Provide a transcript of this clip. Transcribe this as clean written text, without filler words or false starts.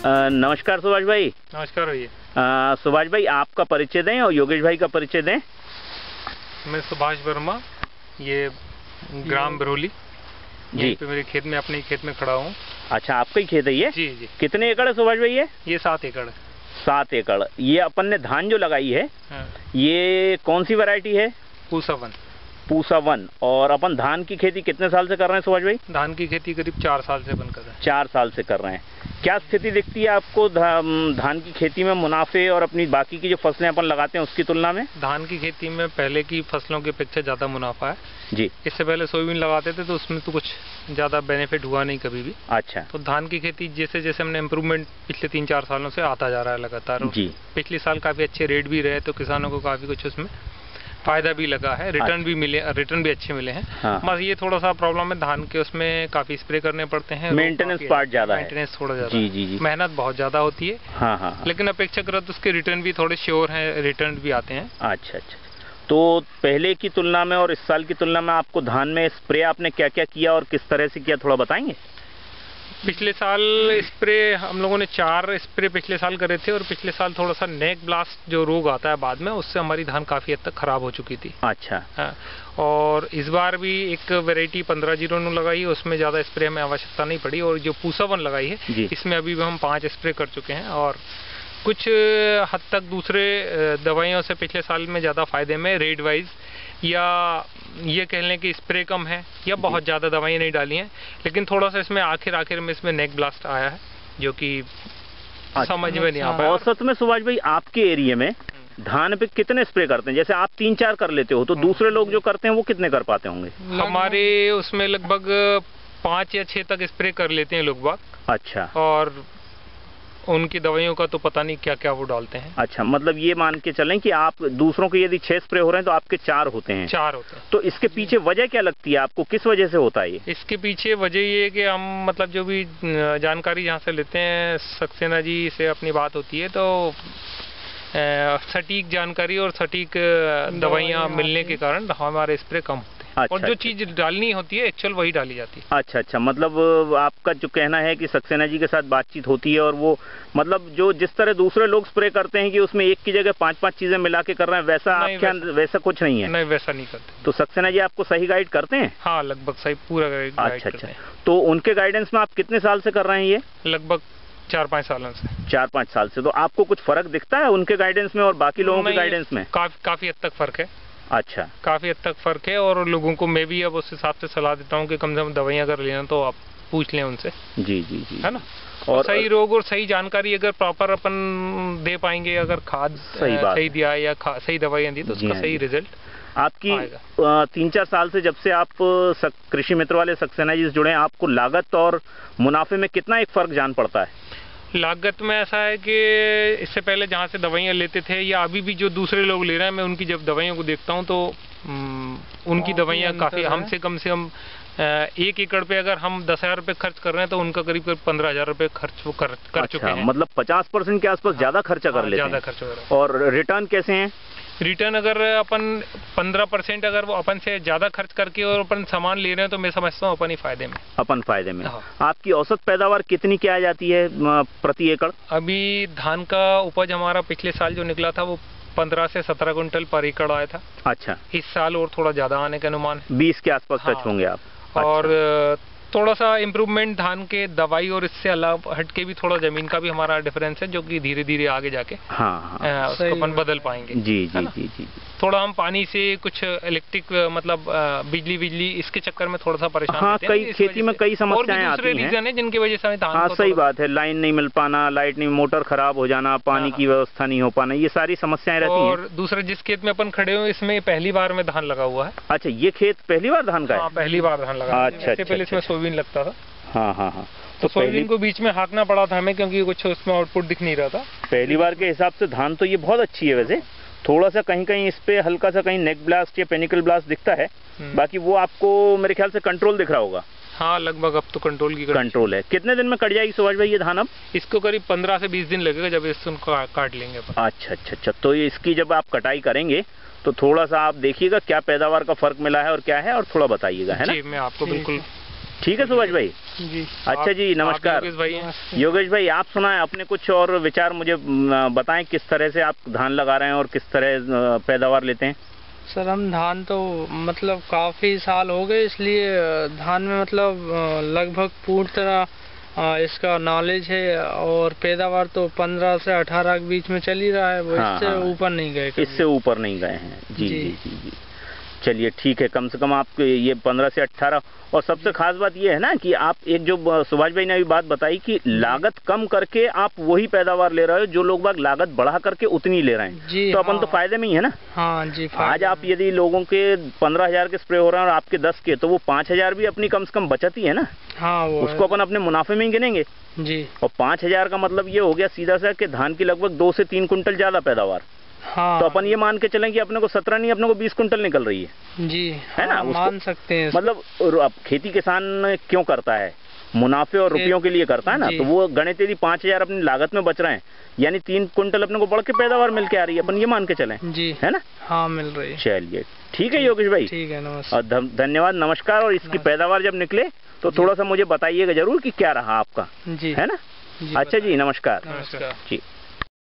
नमस्कार सुभाष भाई। नमस्कार भैया। सुभाष भाई आपका परिचय दें और योगेश भाई का परिचय दें। मैं सुभाष वर्मा, ये ग्राम बरौली, यहीं पे मेरे खेत में, अपने खेत में खड़ा हूँ। अच्छा, आपका ही खेत है ये? जी जी। कितने एकड़ है सुभाष भाई ये? 7 एकड़ है। 7 एकड़। ये अपन ने धान जो लगाई है, हाँ। ये कौन सी वैरायटी है? पूसा वन। पूसा वन। और अपन धान की खेती कितने साल से कर रहे हैं सुभाष भाई? धान की खेती करीब 4 साल से अपन कर रहे हैं। 4 साल से कर रहे हैं। क्या स्थिति दिखती है आपको धान की खेती में मुनाफे और अपनी बाकी की जो फसलें अपन लगाते हैं उसकी तुलना में? धान की खेती में पहले की फसलों की अपेक्षा ज़्यादा मुनाफा है जी। इससे पहले सोयाबीन लगाते थे तो उसमें तो कुछ ज़्यादा बेनिफिट हुआ नहीं कभी भी। अच्छा। तो धान की खेती जैसे जैसे हमने इम्प्रूवमेंट पिछले 3-4 सालों से आता जा रहा है लगातार जी। पिछले साल काफ़ी अच्छे रेट भी रहे तो किसानों को काफ़ी कुछ उसमें फायदा भी लगा है, रिटर्न भी मिले, रिटर्न भी अच्छे मिले हैं। हाँ। बस ये थोड़ा सा प्रॉब्लम है धान के, उसमें काफी स्प्रे करने पड़ते हैं, मेंटेनेंस पार्ट ज्यादा है, मेंटेनेंस थोड़ा ज्यादा जी, जी, जी। मेहनत बहुत ज्यादा होती है। हाँ, हाँ, हाँ। लेकिन अपेक्षाकृत उसके रिटर्न भी थोड़े श्योर हैं, रिटर्न भी आते हैं। अच्छा अच्छा। तो पहले की तुलना में और इस साल की तुलना में आपको धान में स्प्रे आपने क्या क्या किया और किस तरह से किया, थोड़ा बताएंगे? पिछले साल स्प्रे हम लोगों ने 4 स्प्रे पिछले साल करे थे और पिछले साल थोड़ा सा नेक ब्लास्ट जो रोग आता है बाद में, उससे हमारी धान काफ़ी हद तक खराब हो चुकी थी। अच्छा। हाँ। और इस बार भी एक वैरायटी 1509 लगाई है, उसमें ज़्यादा स्प्रे हमें आवश्यकता नहीं पड़ी। और जो पूसा वन लगाई है इसमें अभी भी हम 5 स्प्रे कर चुके हैं और कुछ हद तक दूसरे दवाइयों से पिछले साल में ज़्यादा फायदे में, रेट वाइज या ये कह लें कि स्प्रे कम है या बहुत ज़्यादा दवाइयाँ नहीं डाली हैं, लेकिन थोड़ा सा इसमें आखिर में इसमें नेक ब्लास्ट आया है जो कि समझ में नहीं आ पाया। औसत में सुभाष भाई आपके एरिया में धान पे कितने स्प्रे करते हैं? जैसे आप 3-4 कर लेते हो तो दूसरे लोग जो करते हैं वो कितने कर पाते होंगे? हमारे उसमें लगभग 5 या 6 तक स्प्रे कर लेते हैं लोग बाग। अच्छा। और उनकी दवाइयों का तो पता नहीं क्या क्या वो डालते हैं। अच्छा, मतलब ये मान के चलें कि आप दूसरों के यदि 6 स्प्रे हो रहे हैं तो आपके 4 होते हैं। 4 होते हैं। तो इसके पीछे वजह क्या लगती है आपको, किस वजह से होता है ये? इसके पीछे वजह ये है कि हम मतलब जो भी जानकारी जहाँ से लेते हैं, सक्सेना जी से अपनी बात होती है तो सटीक जानकारी और सटीक दवाइयाँ मिलने के कारण हमारे स्प्रे कम होते हैं। अच्छा, और जो चीज डालनी होती है एक्चुअल वही डाली जाती है। अच्छा अच्छा, मतलब आपका जो कहना है कि सक्सेना जी के साथ बातचीत होती है और वो मतलब जो जिस तरह दूसरे लोग स्प्रे करते हैं कि उसमें एक की जगह 5-5 चीजें मिला के कर रहे हैं, वैसा आपके वैसा कुछ नहीं है? नहीं, वैसा नहीं करते। तो सक्सेना जी आपको सही गाइड करते हैं? हाँ, लगभग सही पूरा गाइड करते हैं। अच्छा, तो उनके गाइडेंस में आप कितने साल से कर रहे हैं ये? लगभग 4-5 सालों से। 4-5 साल से। तो आपको कुछ फर्क दिखता है उनके गाइडेंस में और बाकी लोगों के गाइडेंस में? काफी हद तक फर्क है। अच्छा, काफी हद तक फर्क है और लोगों को मैं भी अब उस हिसाब से सलाह देता हूँ कि कम से कम दवाइयाँ अगर लेना तो आप पूछ लें उनसे। जी जी जी, है ना। और सही रोग और सही जानकारी अगर प्रॉपर अपन दे पाएंगे, अगर खाद सही दिया या सही दवाइयाँ दी तो उसका सही रिजल्ट आपकी 3-4 साल से जब से आप कृषि मित्र वाले सक्सेना जी से जुड़े हैं, आपको लागत और मुनाफे में कितना एक फर्क जान पड़ता है? लागत में ऐसा है कि इससे पहले जहाँ से दवाइयाँ लेते थे या अभी भी जो दूसरे लोग ले रहे हैं, मैं उनकी जब दवाइयों को देखता हूँ तो उनकी दवाइयाँ काफ़ी हमसे कम से कम 1 एकड़ पे अगर हम 10,000 रुपये खर्च कर रहे हैं तो उनका करीब 15,000 रुपये खर्च वो कर चुके हैं। मतलब 50% के आसपास ज़्यादा खर्चा कर लेते हैं। ज़्यादा खर्च हो रहा है। और रिटर्न कैसे हैं? रिटर्न अगर अपन 15% अगर वो अपन से ज़्यादा खर्च करके और अपन सामान ले रहे हैं तो मैं समझता हूँ अपन ही फायदे में। अपन फायदे में। हाँ। आपकी औसत पैदावार कितनी क्या आ जाती है प्रति एकड़? अभी धान का उपज हमारा पिछले साल जो निकला था वो 15 से 17 कुंटल पर एकड़ आया था। अच्छा। इस साल और थोड़ा ज़्यादा आने का अनुमान है। 20 के आसपास टच होंगे आप। और थोड़ा सा इम्प्रूवमेंट धान के दवाई और इससे अलावा हट के भी थोड़ा जमीन का भी हमारा डिफरेंस है जो कि धीरे धीरे आगे जाके उसको अपन बदल पाएंगे। जी जी जी जी। थोड़ा हम पानी से कुछ इलेक्ट्रिक मतलब बिजली इसके चक्कर में थोड़ा सा परेशान होते हैं। कई खेती में कई समस्याएं आती हैं। रीजन है जिनकी वजह से धान हाँ सही बात है, लाइन नहीं मिल पाना, लाइट नहीं, मोटर खराब हो जाना, पानी की व्यवस्था नहीं हो पाना, ये सारी समस्याएं रहती हैं। और दूसरे जिस खेत में अपन खड़े हुए इसमें पहली बार में धान लगा हुआ है। अच्छा, ये खेत पहली बार धान का है? पहली बार धान लगा। अच्छा, पहले इसमें सोयाबीन लगता था। हाँ हाँ हाँ। तो सोयाबीन को बीच में हाँकना पड़ा था हमें क्योंकि कुछ उसमें आउटपुट दिख नहीं रहा था। पहली बार के हिसाब से धान तो ये बहुत अच्छी है वैसे। थोड़ा सा कहीं कहीं इस पे हल्का सा कहीं नेक ब्लास्ट या पेनिकल ब्लास्ट दिखता है, बाकी वो आपको मेरे ख्याल से कंट्रोल दिख रहा होगा। हाँ, लगभग अब तो कंट्रोल है। कितने दिन में कट जाएगी सुभाष भाई ये धान? अब इसको करीब 15 से 20 दिन लगेगा जब इसको काट लेंगे। अच्छा अच्छा अच्छा। तो इसकी जब आप कटाई करेंगे तो थोड़ा सा आप देखिएगा क्या पैदावार का फर्क मिला है और क्या है, और थोड़ा बताइएगा, है ना? जी, मैं आपको बिल्कुल। ठीक है सुभाष भाई। जी। अच्छा जी, नमस्कार योगेश भाई। आप सुनाएं अपने कुछ और विचार, मुझे बताएं किस तरह से आप धान लगा रहे हैं और किस तरह पैदावार लेते हैं। सर हम धान तो मतलब काफ़ी साल हो गए, इसलिए धान में मतलब लगभग पूर्ण तरह इसका नॉलेज है, और पैदावार तो 15 से 18 के बीच में चल ही रहा है, वो इससे ऊपर नहीं गए। इससे ऊपर नहीं गए हैं। जी जी जी जी। चलिए ठीक है, कम से कम आप ये 15 से 18। और सबसे खास बात ये है ना कि आप एक जो सुभाष भाई ने अभी बात बताई कि लागत कम करके आप वही पैदावार ले रहे हो, जो लोग बाग लागत बढ़ा करके उतनी ले रहे हैं जी। तो अपन तो फायदे में ही है ना। हाँ जी। आज आप यदि लोगों के 15,000 के स्प्रे हो रहे हैं और आपके 10 के, तो वो 5,000 भी अपनी कम से कम बचत ही है ना। हाँ, वो उसको अपन अपने मुनाफे में ही गिनेंगे जी। और 5,000 का मतलब ये हो गया सीधा सा कि धान की लगभग 2 से 3 कुंटल ज्यादा पैदावार। हाँ। तो अपन ये मान के चलें कि अपने को 17 नहीं, अपने को 20 कुंटल निकल रही है जी। है ना। मान सकते हैं। मतलब अब खेती किसान क्यों करता है? मुनाफे और रुपयों के लिए करता है ना। तो वो गणित यदि 5,000 अपनी लागत में बच रहे हैं, यानी 3 कुंटल अपने को बढ़ के पैदावार मिल के आ रही है, अपन ये मान के चलें जी, है ना। हाँ, मिल रही है। चलिए ठीक है योगेश भाई। ठीक है, नमस्कार। और धन्यवाद, नमस्कार। और इसकी पैदावार जब निकले तो थोड़ा सा मुझे बताइएगा जरूर कि क्या रहा आपका, जी, है ना। अच्छा जी, नमस्कार नमस्कार जी।